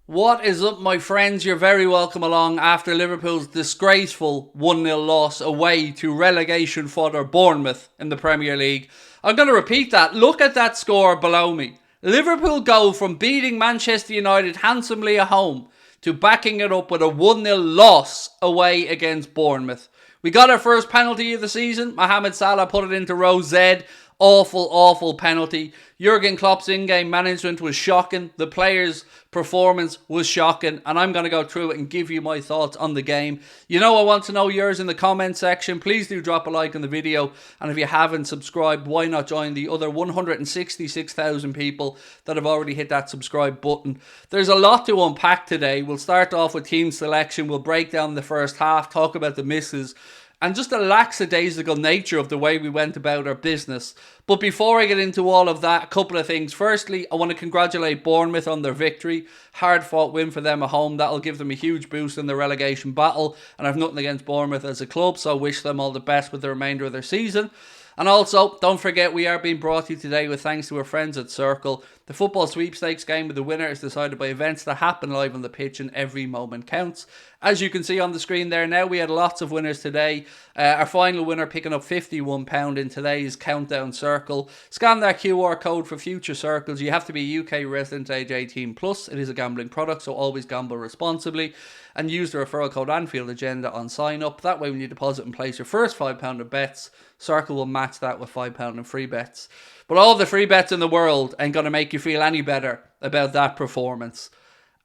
What is up, my friends? You're very welcome along after Liverpool's disgraceful 1-0 loss away to relegation fodder Bournemouth in the Premier League. I'm going to repeat that. Look at that score below me. Liverpool go from beating Manchester United handsomely at home to backing it up with a 1-0 loss away against Bournemouth. We got our first penalty of the season. Mohamed Salah put it into row Z. Awful penalty. Jurgen Klopp's in-game management was shocking. The players' performance was shocking. And I'm going to go through it and give you my thoughts on the game. You know I want to know yours in the comment section. Please do drop a like on the video. And if you haven't subscribed, why not join the other 166,000 people that have already hit that subscribe button. There's a lot to unpack today. We'll start off with team selection. We'll break down the first half, talk about the misses, and just the lackadaisical nature of the way we went about our business. But before I get into all of that, a couple of things. Firstly, I want to congratulate Bournemouth on their victory. Hard-fought win for them at home. That'll give them a huge boost in the relegation battle. And I've nothing against Bournemouth as a club, so I wish them all the best with the remainder of their season. And also, don't forget, we are being brought to you today with thanks to our friends at Circl. The football sweepstakes game with the winner is decided by events that happen live on the pitch, and every moment counts. As you can see on the screen there now, we had lots of winners today. Our final winner picking up £51 in today's countdown Circl. Scan that QR code for future Circles. You have to be a UK resident age 18 plus. It is a gambling product, so always gamble responsibly. And use the referral code anfieldagenda on sign up. That way when you deposit and place your first £5 of bets, Circl will match that with £5 in free bets. But all the free bets in the world ain't going to make you feel any better about that performance.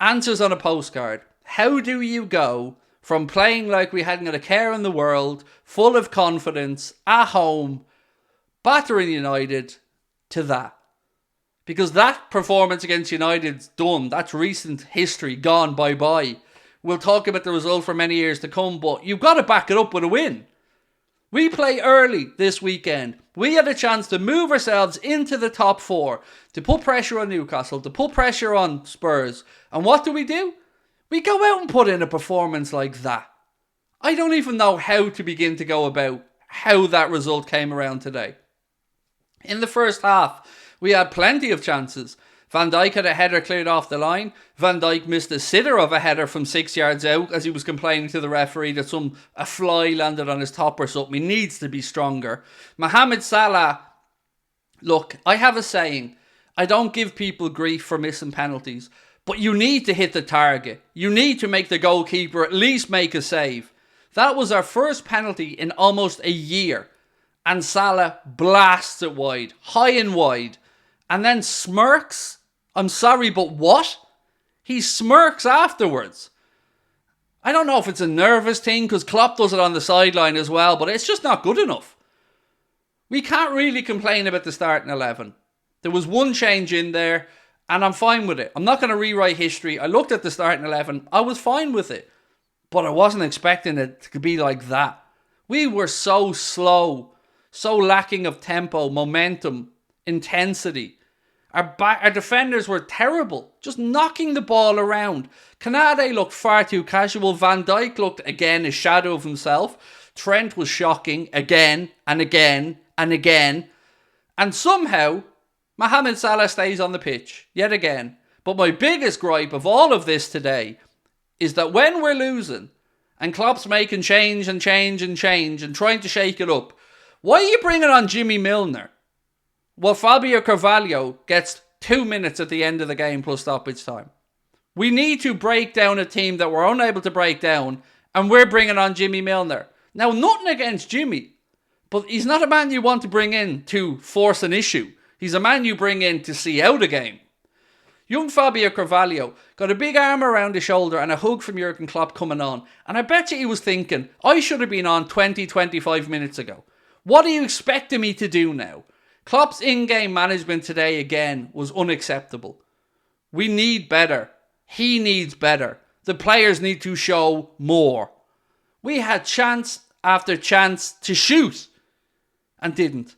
Answers on a postcard. How do you go from playing like we hadn't got a care in the world, full of confidence, at home, battering United, to that? Because that performance against United's done. That's recent history, gone bye-bye. We'll talk about the result for many years to come, but you've got to back it up with a win. We play early this weekend. We had a chance to move ourselves into the top four, to put pressure on Newcastle, to put pressure on Spurs. And what do? We go out and put in a performance like that. I don't even know how to begin to go about how that result came around today. In the first half, we had plenty of chances. Van Dijk had a header cleared off the line. Van Dijk missed a sitter of a header from 6 yards out as he was complaining to the referee that a fly landed on his top or something. He needs to be stronger. Mohamed Salah, look, I have a saying. I don't give people grief for missing penalties, but you need to hit the target. You need to make the goalkeeper at least make a save. That was our first penalty in almost a year. And Salah blasts it wide, high and wide, and then smirks. I'm sorry, but what? He smirks afterwards. I don't know if it's a nervous thing, because Klopp does it on the sideline as well, but it's just not good enough. We can't really complain about the starting 11. There was one change in there, and I'm fine with it. I'm not going to rewrite history. I looked at the starting 11. I was fine with it, but I wasn't expecting it to be like that. We were so slow, so lacking of tempo, momentum, intensity. Our defenders were terrible, just knocking the ball around. Canade looked far too casual. Van Dijk looked, again, a shadow of himself. Trent was shocking, again and again and again. And somehow, Mohamed Salah stays on the pitch, yet again. But my biggest gripe of all of this today is that when we're losing, and Klopp's making change and trying to shake it up, why are you bringing on Jimmy Milner? Well, Fabio Carvalho gets 2 minutes at the end of the game plus stoppage time. We need to break down a team that we're unable to break down, and we're bringing on Jimmy Milner. Now, nothing against Jimmy, but he's not a man you want to bring in to force an issue. He's a man you bring in to see out a game. Young Fabio Carvalho got a big arm around his shoulder and a hug from Jurgen Klopp coming on. And I bet you he was thinking, I should have been on 20-25 minutes ago. What are you expecting me to do now? Klopp's in-game management today, again, was unacceptable. We need better. He needs better. The players need to show more. We had chance after chance to shoot and didn't.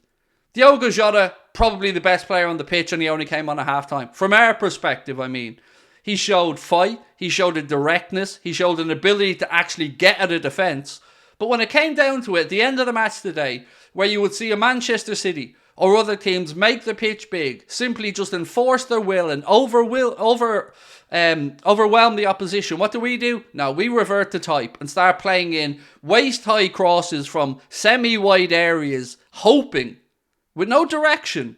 Diogo Jota, probably the best player on the pitch, and he only came on at halftime. From our perspective, I mean. He showed fight, he showed a directness, he showed an ability to actually get at a defence. But when it came down to it, at the end of the match today, where you would see a Manchester City or other teams make the pitch big, simply just enforce their will and overwhelm the opposition, what do? No, we revert to type and start playing in waist-high crosses from semi-wide areas, hoping, with no direction,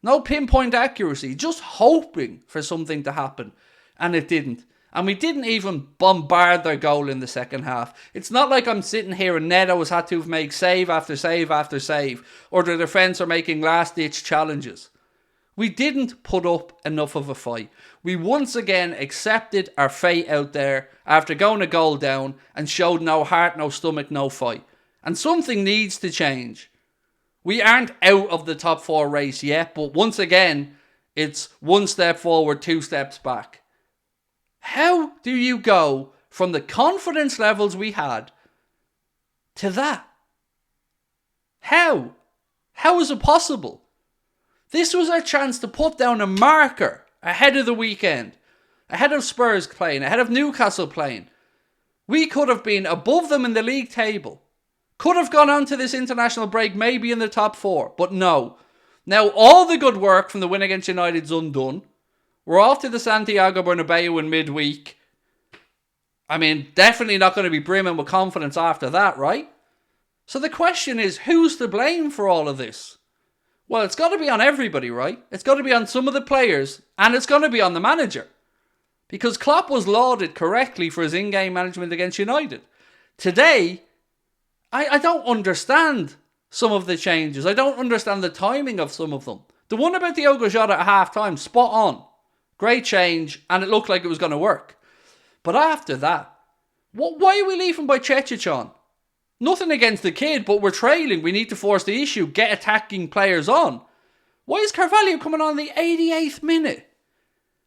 no pinpoint accuracy, just hoping for something to happen. And it didn't. And we didn't even bombard their goal in the second half. It's not like I'm sitting here and Neto has had to make save after save after save, or the defence are making last-ditch challenges. We didn't put up enough of a fight. We once again accepted our fate out there after going a goal down and showed no heart, no stomach, no fight. And something needs to change. We aren't out of the top 4 race yet, but once again, it's 1 step forward, 2 steps back. How do you go from the confidence levels we had to that? How? How is it possible? This was our chance to put down a marker ahead of the weekend, ahead of Spurs playing, ahead of Newcastle playing. We could have been above them in the league table. Could have gone on to this international break maybe in the top 4, but no. Now all the good work from the win against United's undone. We're off to the Santiago Bernabeu in midweek. I mean, definitely not going to be brimming with confidence after that, right? So the question is, who's to blame for all of this? Well, it's got to be on everybody, right? It's got to be on some of the players, and it's going to be on the manager. Because Klopp was lauded correctly for his in-game management against United. Today, I don't understand some of the changes. I don't understand the timing of some of them. The one about Diogo Jota at half-time, spot on. Great change, and it looked like it was going to work. But after that, why are we leaving by Chechichon? Nothing against the kid, but we're trailing. We need to force the issue, get attacking players on. Why is Carvalho coming on the 88th minute?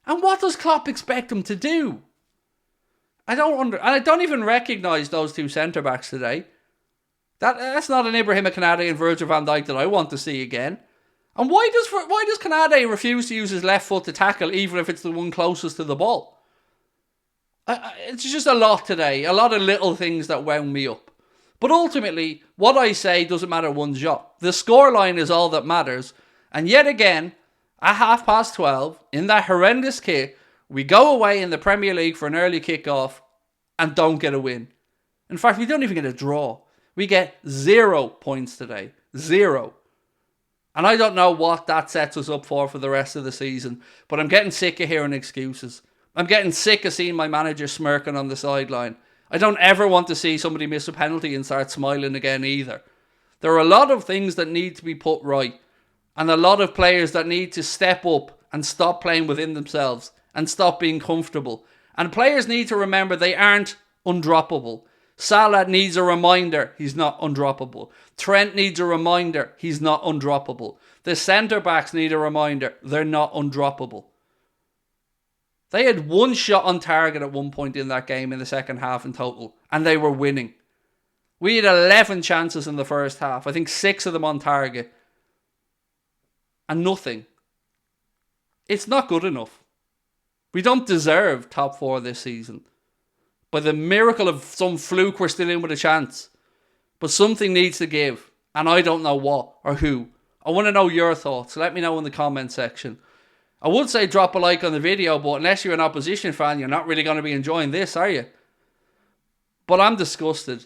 And what does Klopp expect him to do? I don't even recognise those 2 centre-backs today. That's not an Ibrahima Konate and Virgil van Dijk that I want to see again. And why does Konate refuse to use his left foot to tackle, even if it's the one closest to the ball? It's just a lot today. A lot of little things that wound me up. But ultimately, what I say doesn't matter one jot. The scoreline is all that matters. And yet again, at 12:30, in that horrendous kit, we go away in the Premier League for an early kick-off and don't get a win. In fact, we don't even get a draw. We get 0 points today. 0. And I don't know what that sets us up for the rest of the season. But I'm getting sick of hearing excuses. I'm getting sick of seeing my manager smirking on the sideline. I don't ever want to see somebody miss a penalty and start smiling again either. There are a lot of things that need to be put right. And a lot of players that need to step up and stop playing within themselves. And stop being comfortable. And players need to remember they aren't undroppable. Salah needs a reminder he's not undroppable. Trent needs a reminder he's not undroppable. The centre-backs need a reminder they're not undroppable. They had 1 shot on target at one point in that game in the second half in total, and they were winning. We had 11 chances in the first half. I think 6 of them on target. And nothing. It's not good enough. We don't deserve top 4 this season. By the miracle of some fluke, we're still in with a chance. But something needs to give. And I don't know what or who. I want to know your thoughts. Let me know in the comment section. I would say drop a like on the video, but unless you're an opposition fan, you're not really going to be enjoying this, are you? But I'm disgusted.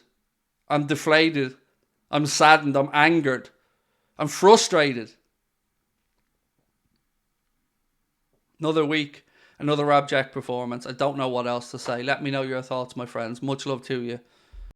I'm deflated. I'm saddened. I'm angered. I'm frustrated. Another week. Another abject performance. I don't know what else to say. Let me know your thoughts, my friends. Much love to you.